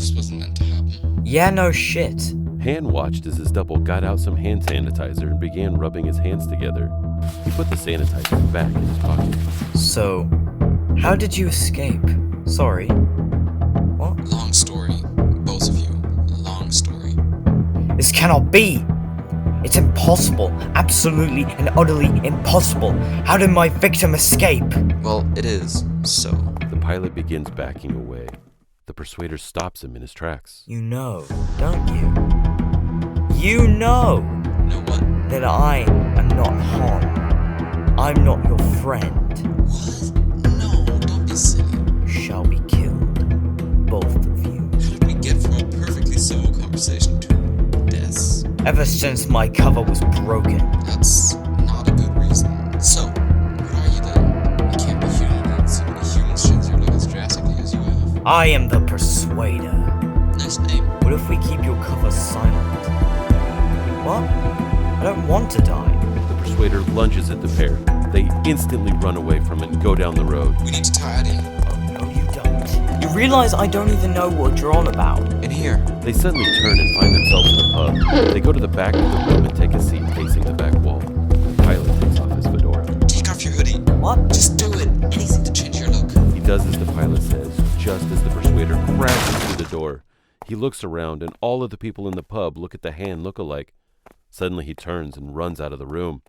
this wasn't meant to happen. Yeah, no shit. Han watched as his double got out some hand sanitizer and began rubbing his hands together. He put the sanitizer back in his pocket. So, how did you escape? Sorry. What? Long story. Both of you. Long story. This cannot be! It's impossible. Absolutely and utterly impossible. How did my victim escape? Well, it is, so. The pilot begins backing away. The Persuader stops him in his tracks. You know, don't you? You know Know what? that I am not Han. I'm not your friend. What? No, don't be silly. You shall be killed. Both of you. How did we get from a perfectly civil conversation to death? Ever since my cover was broken. That's not a good reason. So, what are you then? You can't be human and so many humans change your look as drastically as you have. I am the Persuader. Nice name. What if we keep your cover silent? What? I don't want to die. The Persuader lunges at the pair. They instantly run away from it and go down the road. We need to tie Eddie. Oh, no, you don't. You realize I don't even know what you're on about. In here. They suddenly turn and find themselves in a pub. They go to the back of the room and take a seat facing the back wall. The pilot takes off his fedora. Take off your hoodie. What? Just do it. Anything to change your look. He does as the pilot says, just as the Persuader crashes through the door. He looks around and all of the people in the pub look at the Han look-alike. Suddenly he turns and runs out of the room.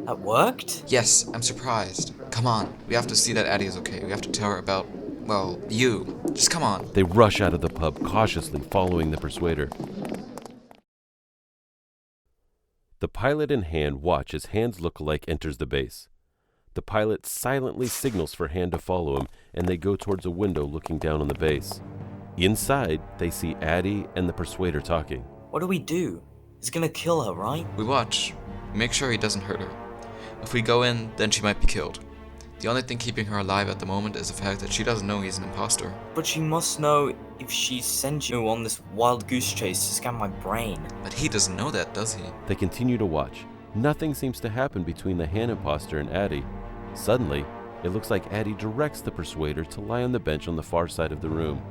That worked? Yes, I'm surprised. Come on. We have to see that Addie is okay. We have to tell her about, well, you. Just come on. They rush out of the pub, cautiously following the Persuader. The pilot and Han watch as Han's look-alike enters the base. The pilot silently signals for Han to follow him, and they go towards a window looking down on the base. Inside, they see Addie and the Persuader talking. What do we do? He's gonna kill her, right? We watch. Make sure he doesn't hurt her. If we go in, then she might be killed. The only thing keeping her alive at the moment is the fact that she doesn't know he's an imposter. But she must know if she sent you on this wild goose chase to scan my brain. But he doesn't know that, does he? They continue to watch. Nothing seems to happen between the Han imposter and Addie. Suddenly, it looks like Addie directs the Persuader to lie on the bench on the far side of the room.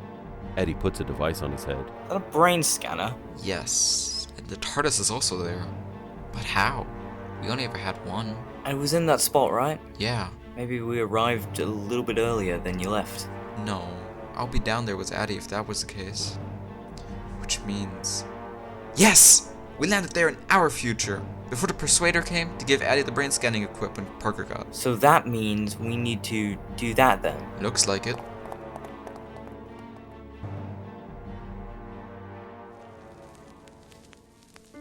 Addie puts a device on his head. Is that a brain scanner? Yes. And the TARDIS is also there. But how? We only ever had one. I was in that spot, right? Yeah. Maybe we arrived a little bit earlier than you left. No. I'll be down there with Addie if that was the case. Which means... Yes! We landed there in our future. Before the Persuader came to give Addie the brain scanning equipment Parker got. So that means we need to do that then. Looks like it.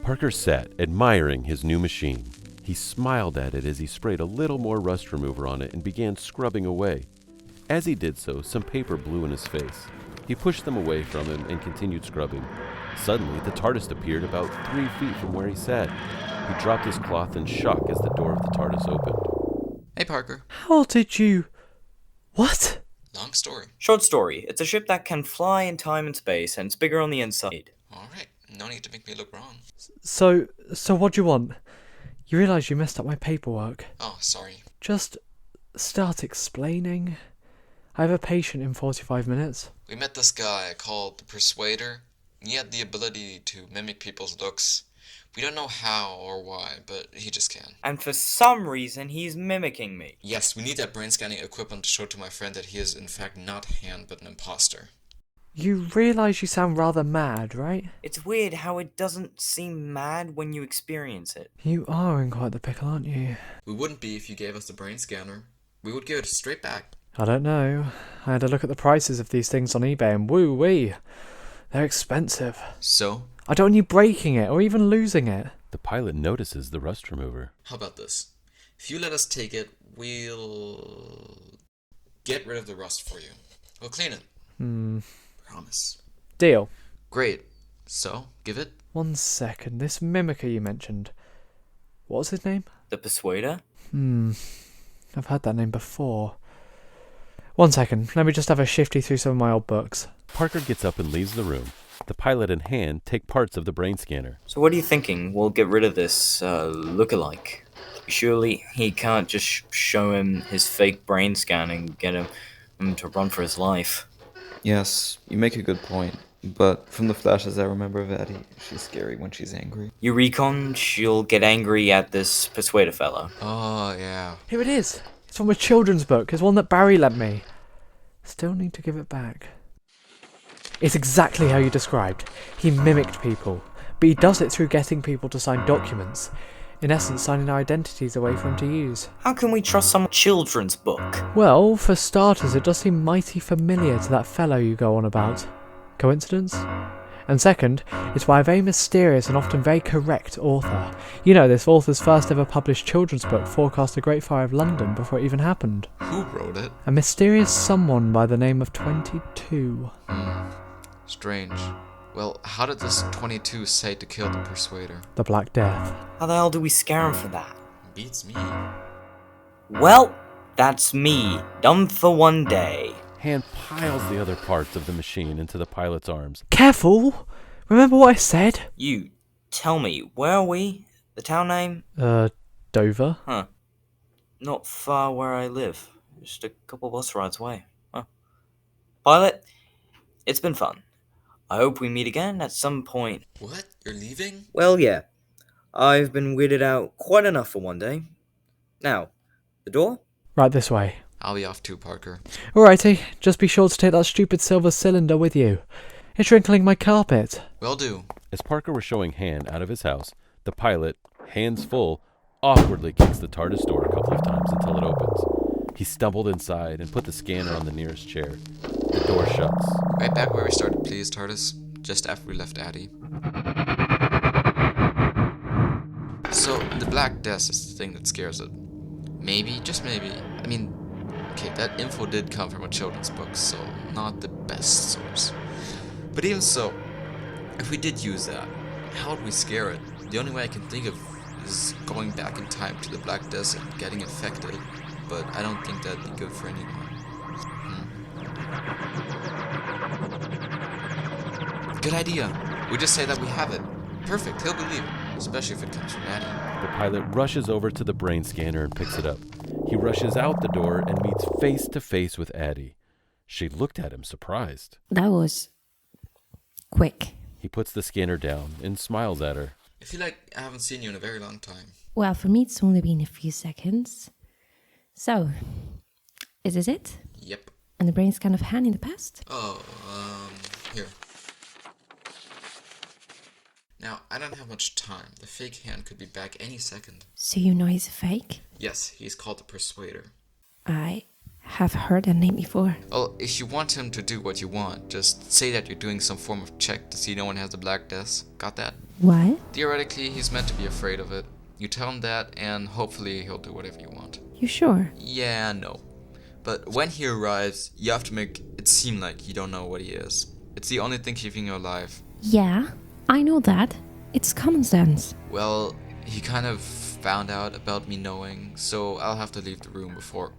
Parker sat, admiring his new machine. He smiled at it as he sprayed a little more rust remover on it and began scrubbing away. As he did so, some paper blew in his face. He pushed them away from him and continued scrubbing. Suddenly, the TARDIS appeared about 3 feet from where he sat. He dropped his cloth in shock as the door of the TARDIS opened. Hey, Parker. How did you... What? Long story. Short story. It's a ship that can fly in time and space, and it's bigger on the inside. Alright. No need to make me look wrong. So what do you want? You realise you messed up my paperwork. Oh, sorry. Just start explaining. I have a patient in 45 minutes. We met this guy called the Persuader. He had the ability to mimic people's looks. We don't know how or why, but he just can. And for some reason, he's mimicking me. Yes, we need that brain scanning equipment to show to my friend that he is in fact not Han, but an imposter. You realise you sound rather mad, right? It's weird how it doesn't seem mad when you experience it. You are in quite the pickle, aren't you? We wouldn't be if you gave us the brain scanner. We would give it straight back. I don't know. I had a look at the prices of these things on eBay and woo-wee. They're expensive. So? I don't want you breaking it or even losing it. The pilot notices the rust remover. How about this? If you let us take it, we'll get rid of the rust for you. We'll clean it. Promise. Deal. Great. So, give it? 1 second. This mimicker you mentioned. What was his name? The Persuader? I've had that name before. 1 second. Let me just have a shifty through some of my old books. Parker gets up and leaves the room. The pilot and Han take parts of the brain scanner. So what are you thinking? We'll get rid of this look-alike. Surely he can't just show him his fake brain scan and get him to run for his life. Yes, you make a good point. But from the flashes I remember of Addie, she's scary when she's angry. You recon, she'll get angry at this Persuader fellow. Oh, yeah. Here it is. It's from a children's book. It's one that Barry lent me. Still need to give it back. It's exactly how you described. He mimicked people, but he does it through getting people to sign documents. In essence, signing their identities away for him to use. How can we trust some children's book? Well, for starters, it does seem mighty familiar to that fellow you go on about. Coincidence? And second, it's by a very mysterious and often very correct author. You know, this author's first ever published children's book forecast the Great Fire of London before it even happened. Who wrote it? A mysterious someone by the name of 22. Strange. Well, how did this 22 say to kill the Persuader? The Black Death. How the hell do we scare him for that? Beats me. Well, that's me, done for one day. Han piles the other parts of the machine into the pilot's arms. Careful! Remember what I said? You, tell me, where are we? The town name? Dover? Huh. Not far where I live. Just a couple bus rides away. Huh. Pilot, it's been fun. I hope we meet again at some point. What? You're leaving? Well, yeah. I've been weirded out quite enough for one day. Now, the door? Right this way. I'll be off too, Parker. Alrighty, just be sure to take that stupid silver cylinder with you. It's wrinkling my carpet. Will do. As Parker was showing Han out of his house, the pilot, hands full, awkwardly kicks the TARDIS door a couple of times until it opens. He stumbled inside and put the scanner on the nearest chair. The door shuts. Right back where we started, please, TARDIS. Just after we left Addie. So, the Black Death is the thing that scares it. Maybe, just maybe. I mean, okay, that info did come from a children's book, so not the best source. But even so, if we did use that, how would we scare it? The only way I can think of is going back in time to the Black Death and getting infected. But I don't think that'd be good for anyone. Good idea. We just say that we have it. Perfect, he'll believe it. Especially if it comes from Addie. The pilot rushes over to the brain scanner and picks it up. He rushes out the door and meets face to face with Addie. She looked at him surprised. That was quick. He puts the scanner down and smiles at her. I feel like I haven't seen you in a very long time. Well, for me, it's only been a few seconds. So, is this it? Yep. And the brain scan of Han in the past? Oh, here. Now, I don't have much time. The fake hand could be back any second. So you know he's a fake? Yes, he's called the Persuader. I have heard that name before. Well, if you want him to do what you want, just say that you're doing some form of check to see no one has the Black Death. Got that? What? Theoretically, he's meant to be afraid of it. You tell him that, and hopefully he'll do whatever you want. You sure? Yeah, no. But when he arrives, you have to make it seem like you don't know what he is. It's the only thing keeping you alive. Yeah, I know that. It's common sense. Well, he kind of found out about me knowing, so I'll have to leave the room before...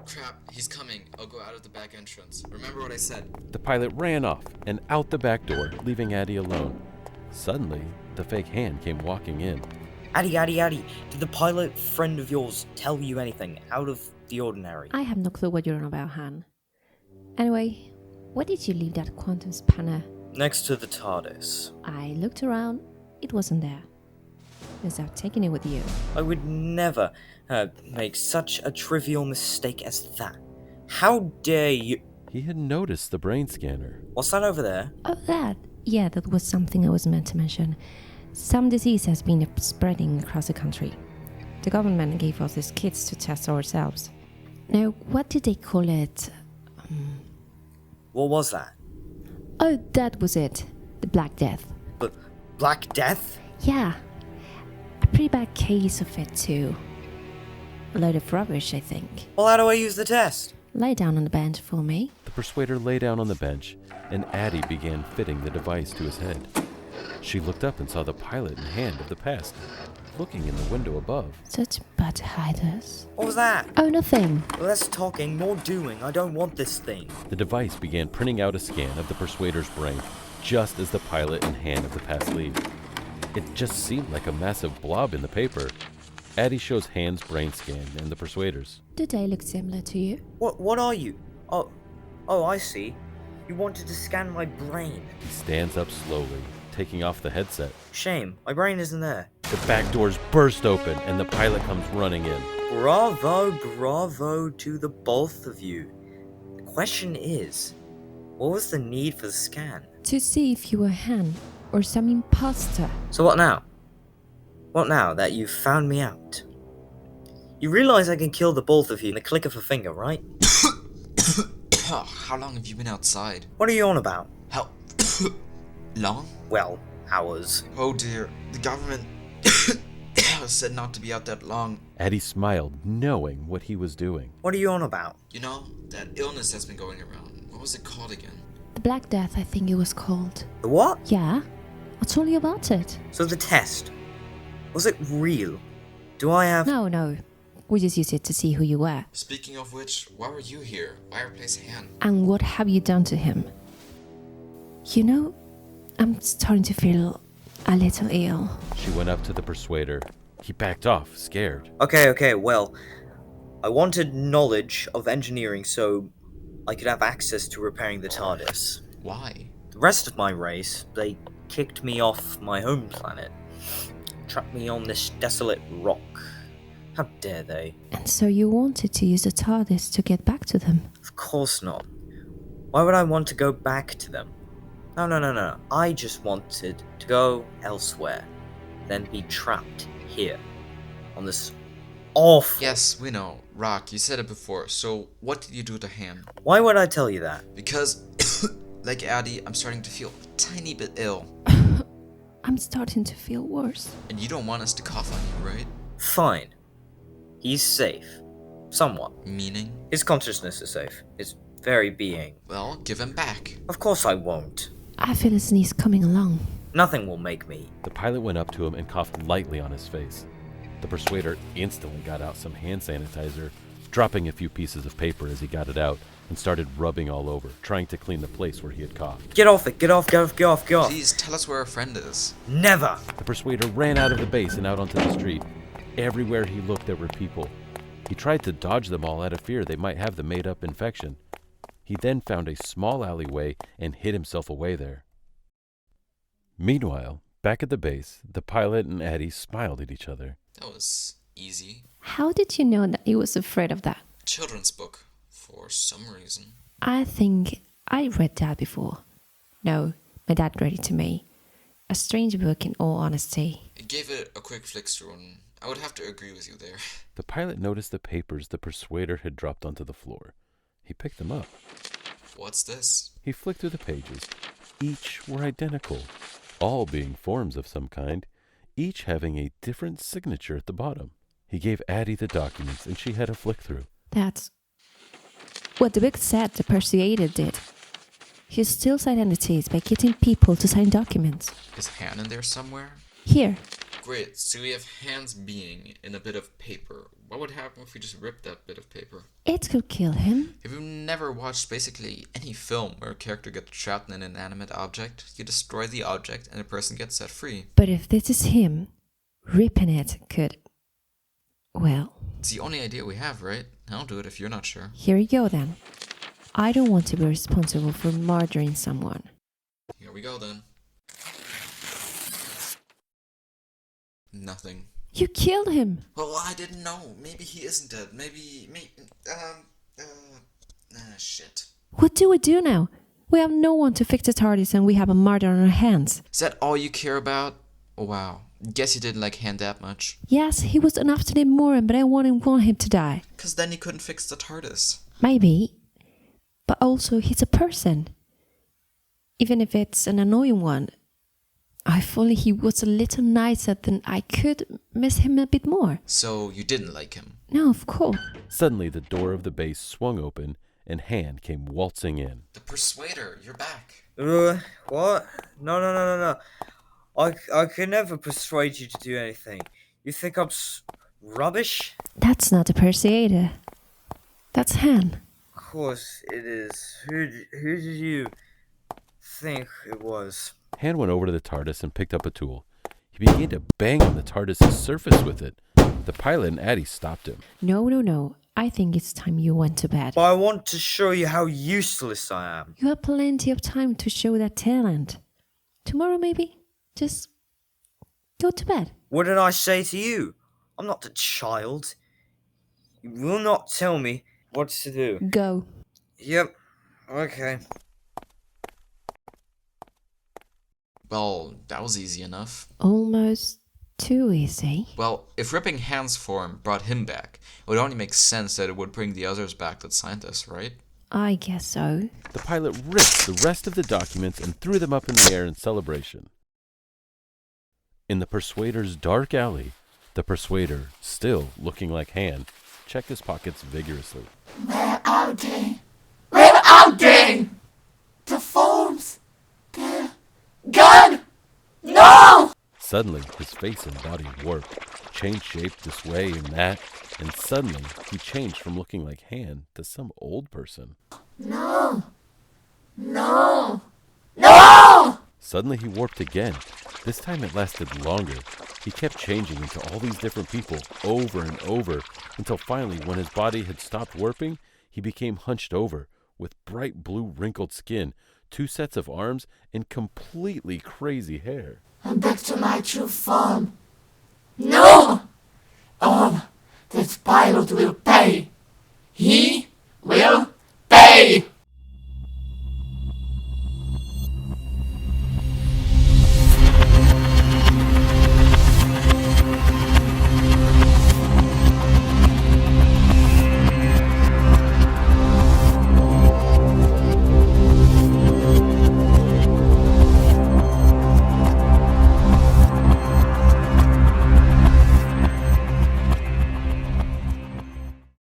Crap, he's coming. I'll go out of the back entrance. Remember what I said. The pilot ran off and out the back door, leaving Addie alone. Suddenly, the fake hand came walking in. Addie, did the pilot friend of yours tell you anything out of the ordinary? I have no clue what you're on about, Han. Anyway, where did you leave that quantum spanner? Next to the TARDIS. I looked around. It wasn't there. Must have taken it with you. I would never make such a trivial mistake as that. How dare you... He had noticed the brain scanner. What's that over there? Oh, that. Yeah, that was something I was meant to mention. Some disease has been spreading across the country. The government gave us these kits to test ourselves. Now, what did they call it? What was that? Oh, that was it. The Black Death. But Black Death? Yeah. A pretty bad case of it, too. A load of rubbish, I think. Well, how do I use the test? Lie down on the bench for me. The Persuader lay down on the bench, and Addie began fitting the device to his head. She looked up and saw the pilot and hand of the past, looking in the window above. Such bad hiders. What was that? Oh, nothing. Less talking, more doing. I don't want this thing. The device began printing out a scan of the Persuader's brain, just as the pilot and hand of the past leave. It just seemed like a massive blob in the paper. Addie shows Han's brain scan and the Persuader's. Do they look similar to you? What are you? Oh, I see. You wanted to scan my brain. He stands up slowly, taking off the headset. Shame, my brain isn't there. The back doors burst open and the pilot comes running in. Bravo to the both of you. The question is, what was the need for the scan? To see if you were Han or some imposter. So what now? What now that you've found me out? You realize I can kill the both of you in the click of a finger, right? How long have you been outside? What are you on about? How long? Well, hours. Oh dear, the government said not to be out that long. Eddie smiled, knowing what he was doing. What are you on about? You know, that illness that's been going around. What was it called again? The Black Death, I think it was called. The what? Yeah, I told you about it. So the test. Was it real? Do I have... No. We just used it to see who you were. Speaking of which, why were you here? Why replace Han? And what have you done to him? You know, I'm starting to feel a little ill. She went up to the Persuader. He backed off, scared. Okay, well, I wanted knowledge of engineering so I could have access to repairing the TARDIS. Why? The rest of my race, they kicked me off my home planet. Trapped me on this desolate rock. How dare they? And so you wanted to use the TARDIS to get back to them? Of course not. Why would I want to go back to them? No. I just wanted to go elsewhere. Then be trapped here. On this awful... Yes, we know. Rock, you said it before, so what did you do to Han? Why would I tell you that? Because, like Addie, I'm starting to feel a tiny bit ill. I'm starting to feel worse. And you don't want us to cough on you, right? Fine. He's safe. Somewhat. Meaning? His consciousness is safe. His very being. Well, give him back. Of course I won't. I feel a sneeze coming along. Nothing will make me. The pilot went up to him and coughed lightly on his face. The Persuader instantly got out some hand sanitizer, dropping a few pieces of paper as he got it out, and started rubbing all over, trying to clean the place where he had coughed. Get off it! Get off! Please, tell us where our friend is. Never! The Persuader ran out of the base and out onto the street. Everywhere he looked, there were people. He tried to dodge them all out of fear they might have the made-up infection. He then found a small alleyway and hid himself away there. Meanwhile, back at the base, the pilot and Addie smiled at each other. That was easy. How did you know that he was afraid of that? Children's book, for some reason. I think I read that before. No, my dad read it to me. A strange book in all honesty. I gave it a quick flick through and I would have to agree with you there. The pilot noticed the papers the Persuader had dropped onto the floor. He picked them up. What's this? He flicked through the pages. Each were identical, all being forms of some kind, each having a different signature at the bottom. He gave Addie the documents and she had a flick through. That's what the book said the Persuader did. He steals identities by getting people to sign documents. Is Han in there somewhere? Here. Great, so we have Han's being in a bit of paper. What would happen if we just ripped that bit of paper? It could kill him. If you've never watched basically any film where a character gets trapped in an inanimate object, you destroy the object and the person gets set free. But if this is him, ripping it could... Well... It's the only idea we have, right? I'll do it if you're not sure. Here you go then. I don't want to be responsible for murdering someone. Here we go then. Nothing. You killed him! Well, I didn't know. Maybe he isn't dead. Shit. What do we do now? We have no one to fix the TARDIS and we have a murder on our hands. Is that all you care about? Oh, wow. Guess you didn't like Han that much. Yes, he was an obstinate moron, but I wouldn't want him to die. 'Cause then he couldn't fix the TARDIS. Maybe. But also, he's a person. Even if it's an annoying one. If only he was a little nicer, then I could miss him a bit more. So you didn't like him? No, of course. Suddenly, the door of the base swung open and Han came waltzing in. The Persuader, you're back. What? No. I could never persuade you to do anything. You think I'm rubbish? That's not a Persuader. That's Han. Of course it is. Who did you think it was? Han went over to the TARDIS and picked up a tool. He began to bang on the TARDIS's surface with it. The pilot and Addie stopped him. No. I think it's time you went to bed. But I want to show you how useless I am. You have plenty of time to show that talent. Tomorrow, maybe? Just go to bed. What did I say to you? I'm not a child. You will not tell me what to do. Go. Yep. Okay. Well, that was easy enough. Almost too easy. Well, if ripping Hans' form brought him back, it would only make sense that it would bring the others back that signed us, right? I guess so. The pilot ripped the rest of the documents and threw them up in the air in celebration. In the Persuader's dark alley, the Persuader, still looking like Han, checked his pockets vigorously. Where are they? Where are they? The forms. They're gone. No! Suddenly, his face and body warped, changed shape this way and that, and suddenly he changed from looking like Han to some old person. No. No. No! Suddenly he warped again. This time it lasted longer. He kept changing into all these different people over and over until finally, when his body had stopped warping, he became hunched over with bright blue wrinkled skin, 2 sets of arms, and completely crazy hair. I'm back to my true form. No! This pilot will pay. He will pay!